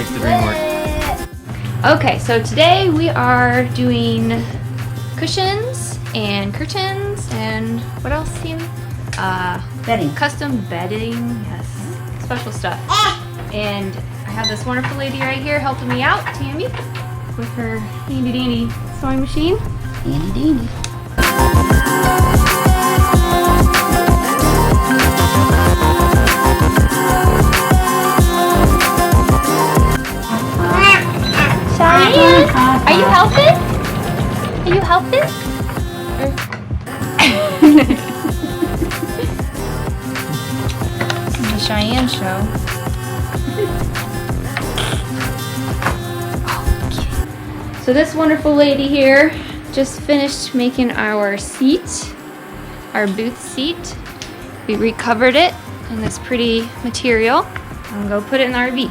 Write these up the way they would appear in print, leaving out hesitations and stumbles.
Make the dream work. Okay, so today we are doing cushions and curtains and what else, Tim? Bedding. Custom bedding, yes. Special stuff. And I have this wonderful lady right here helping me out, Tammy, with her handy dandy sewing machine. Handy dandy. Cheyenne, are you helping? Are you helping? This is the Cheyenne show. So this wonderful lady here just finished making our seat, our booth seat. We recovered it in this pretty material. I'm gonna go put it in the RV.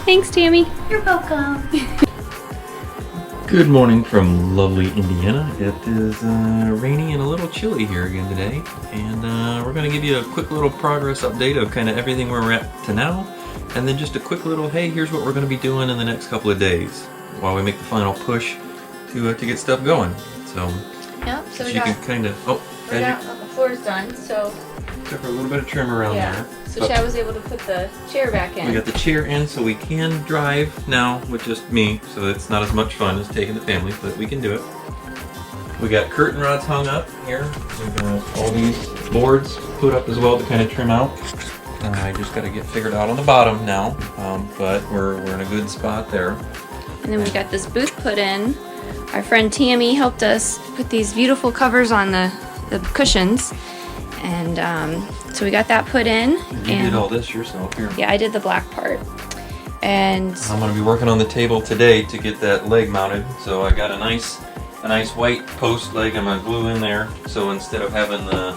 Thanks, Tammy. You're welcome. Good morning from lovely Indiana. It is rainy and a little chilly here again today, and we're going to give you a quick little progress update of kind of everything where we're at to now, and then just a quick little, hey, here's what we're going to be doing in the next couple of days while we make the final push to get stuff going. So, Yep. So you can kind of, the floor's done. So took a little bit of trim around there. So Chad was able to put the chair back in. We got the chair in so we can drive now with just me, so it's not as much fun as taking the family, but we can do it. We got curtain rods hung up here. We've got all these boards put up as well to kind of trim out. I just got to get figured out on the bottom now, but we're in a good spot there. And then we got this booth put in. Our friend Tammy helped us put these beautiful covers on the cushions. And so we got that put in. You did all this yourself here. Yeah, I did the black part. And I'm going to be working on the table today to get that leg mounted. So I got a nice white post leg I'm going to glue in there. So instead of having the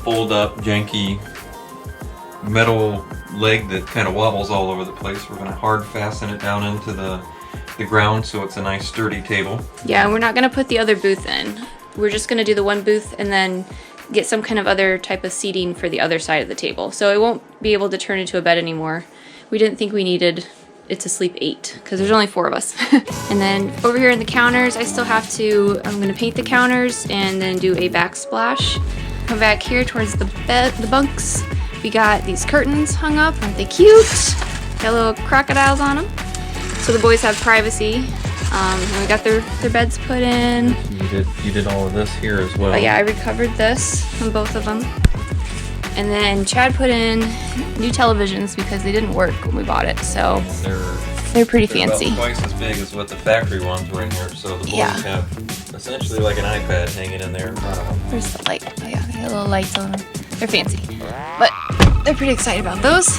fold up janky metal leg that kind of wobbles all over the place, we're going to hard fasten it down into the ground so it's a nice sturdy table. yeah, we're not going to put the other booth in. We're just going to do the one booth and then get some kind of other type of seating for the other side of the table. So it won't be able to turn into a bed anymore. We didn't think we needed it to sleep 8 because there's only 4 of us. And then over here in the counters, I'm going to paint the counters and then do a backsplash. Come back here towards the bunks. We got these curtains hung up. Aren't they cute? Got little crocodiles on them. So the boys have privacy. And we got their beds put in. You did all of this here as well. But yeah, I recovered this from both of them. And then Chad put in new televisions because they didn't work when we bought it. So they're pretty fancy. About twice as big as what the factory ones were in here. So the boys have essentially like an iPad hanging in there in front of them. Where's the light? Oh yeah, they got little lights on them. They're fancy. But they're pretty excited about those.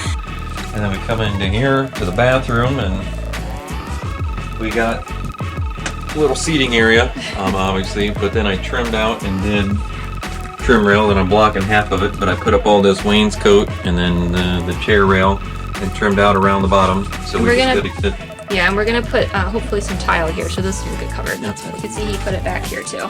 And then we come into here to the bathroom and we got a little seating area, obviously, but then I trimmed out and did trim rail, and I'm blocking half of it, but I put up all this wainscot and then the chair rail and trimmed out around the bottom. So we just did it. Yeah, and we're gonna put hopefully some tile here, so this is gonna get covered. That's what you can see. He put it back here too.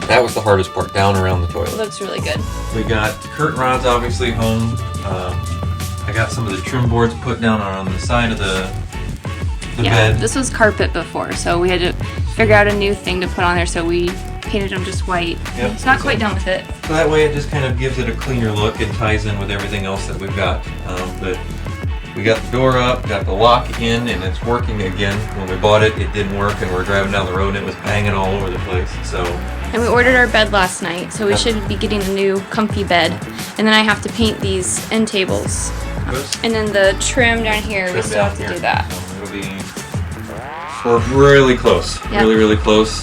That was the hardest part, down around the toilet. It looks really good. We got curtain rods obviously hung. I got some of the trim boards put down on the side of the bed. This was carpet before, so we had to figure out a new thing to put on there, so we painted them just white. Yep. It's not quite done with it. So that way it just kind of gives it a cleaner look and ties in with everything else that we've got. But we got the door up, got the lock in, and it's working again. When we bought it, it didn't work, and we're driving down the road and it was banging all over the place. So. And we ordered our bed last night, so we should be getting a new comfy bed. And then I have to paint these end tables. And then the trim down here, we still have to do that. So it'll be, we're really close. Yep. Really, really close.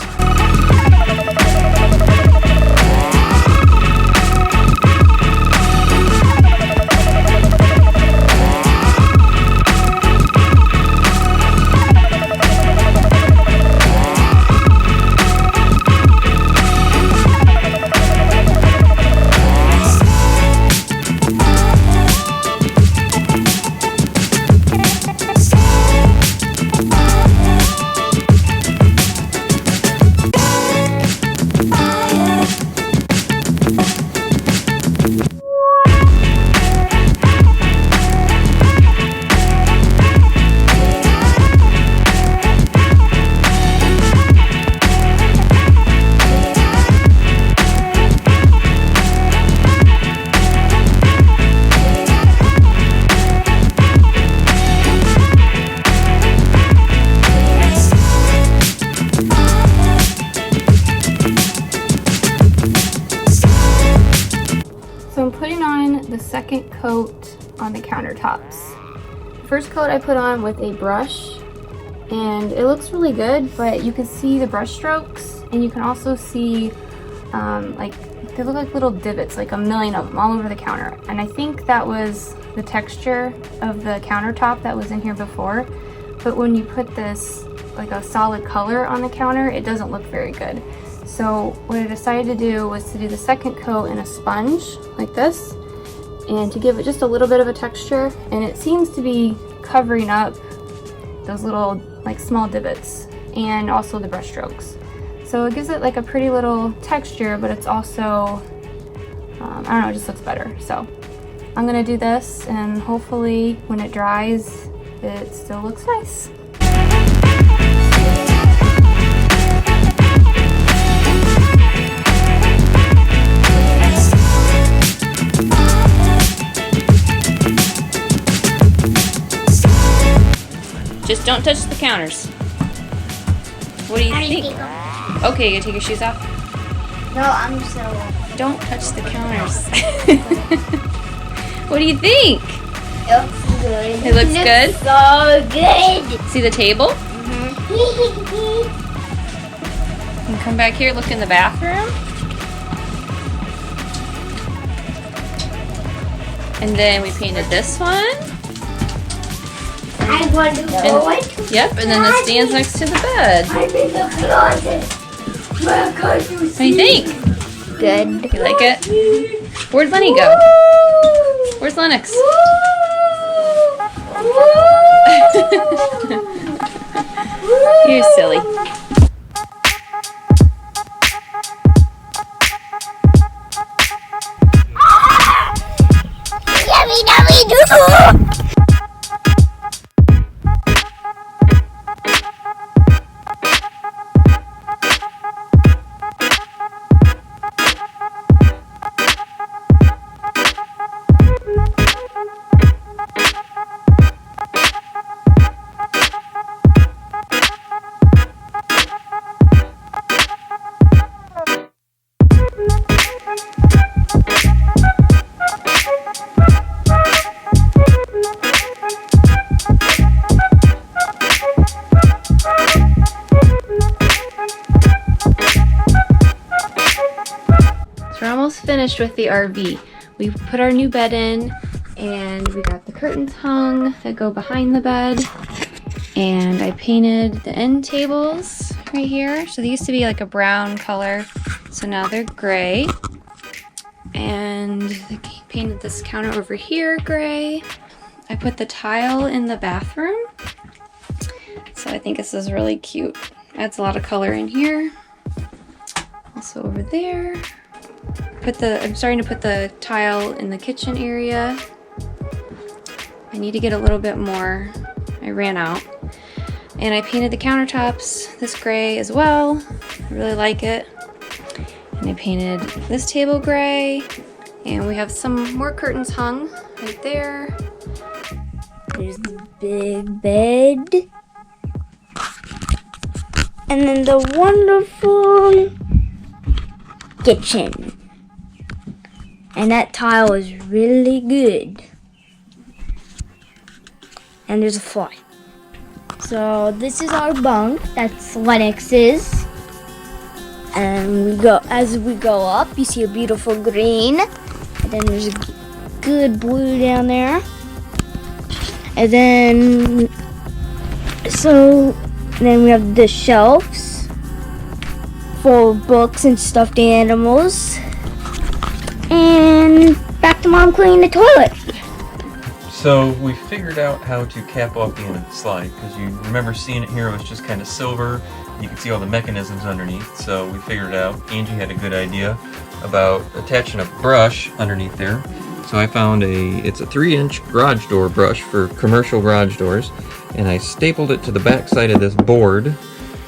on the countertops. First coat I put on with a brush, and it looks really good, but you can see the brush strokes, and you can also see like they look like little divots, like a million of them all over the counter. And I think that was the texture of the countertop that was in here before, but when you put this like a solid color on the counter, it doesn't look very good. So what I decided to do was to do the second coat in a sponge like this, and to give it just a little bit of a texture, and it seems to be covering up those little like small divots and also the brush strokes. So it gives it like a pretty little texture, but it's also, I don't know, it just looks better. So I'm gonna do this, and hopefully when it dries, it still looks nice. Just don't touch the counters. What do you think? Okay, you gonna take your shoes off? No, I'm so. Don't touch the counters. What do you think? It looks good. It looks good? So good. See the table? And come back here, look in the bathroom. And then we painted this one. I want to go into Yep, and then the stands next to the bed. I'm in the closet. What do you think? Good. You like it? Where'd Lenny go? Where's Lennox? You're silly. Yummy, yummy, doo-doo. We're almost finished with the RV. We put our new bed in, and we got the curtains hung that go behind the bed, and I painted the end tables right here. So they used to be like a brown color, so now they're gray. And I painted this counter over here gray. I put the tile in the bathroom, so I think this is really cute. Adds a lot of color in here. Also over there. I'm starting to put the tile in the kitchen area. I need to get a little bit more. I ran out. And I painted the countertops this gray as well. I really like it. And I painted this table gray. And we have some more curtains hung right there. There's the big bed. And then the wonderful kitchen. And that tile is really good. And there's a fly. So this is our bunk. That's Lennox's. And as we go up, you see a beautiful green. And then there's a good blue down there. And then we have the shelves full of books and stuffed animals. And back to Mom cleaning the toilet. So we figured out how to cap off the end of the slide, because you remember seeing it here, it was just kind of silver. You can see all the mechanisms underneath, so we figured it out. Angie had a good idea about attaching a brush underneath there. So I found it's a 3-inch garage door brush for commercial garage doors, and I stapled it to the back side of this board,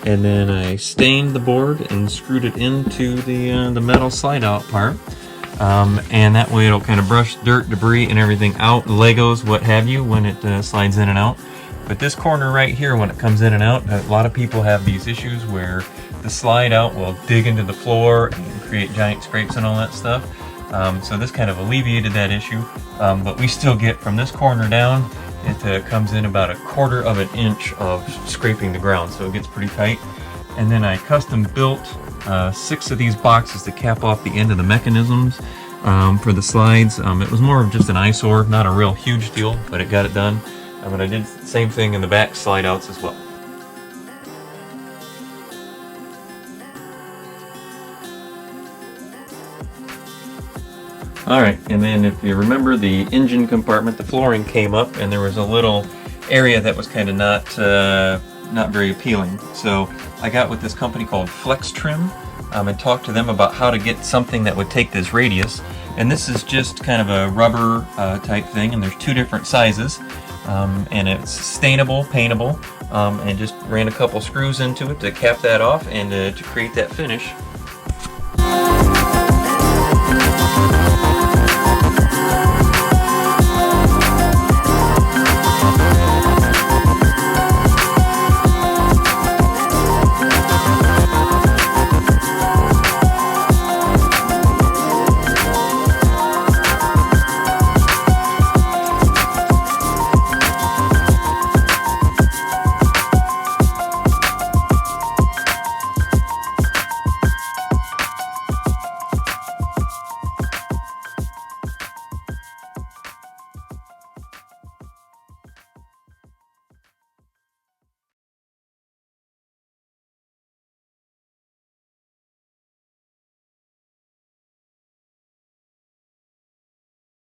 and then I stained the board and screwed it into the metal slide out part. And that way it'll kind of brush dirt, debris, and everything out, Legos, what have you, when it slides in and out. But this corner right here, when it comes in and out, a lot of people have these issues where the slide out will dig into the floor and create giant scrapes and all that stuff. So this kind of alleviated that issue, but we still get from this corner down, it comes in about 1/4 of an inch of scraping the ground, so it gets pretty tight. And then I custom built 6 of these boxes to cap off the end of the mechanisms for the slides. It was more of just an eyesore, not a real huge deal, but it got it done. But I did the same thing in the back slide outs as well. Alright, and then if you remember the engine compartment, the flooring came up and there was a little area that was kind of not very appealing. So I got with this company called Flex Trim and talked to them about how to get something that would take this radius. And this is just kind of a rubber type thing, and there's 2 different sizes. And it's stainable, paintable, and just ran a couple screws into it to cap that off and to create that finish.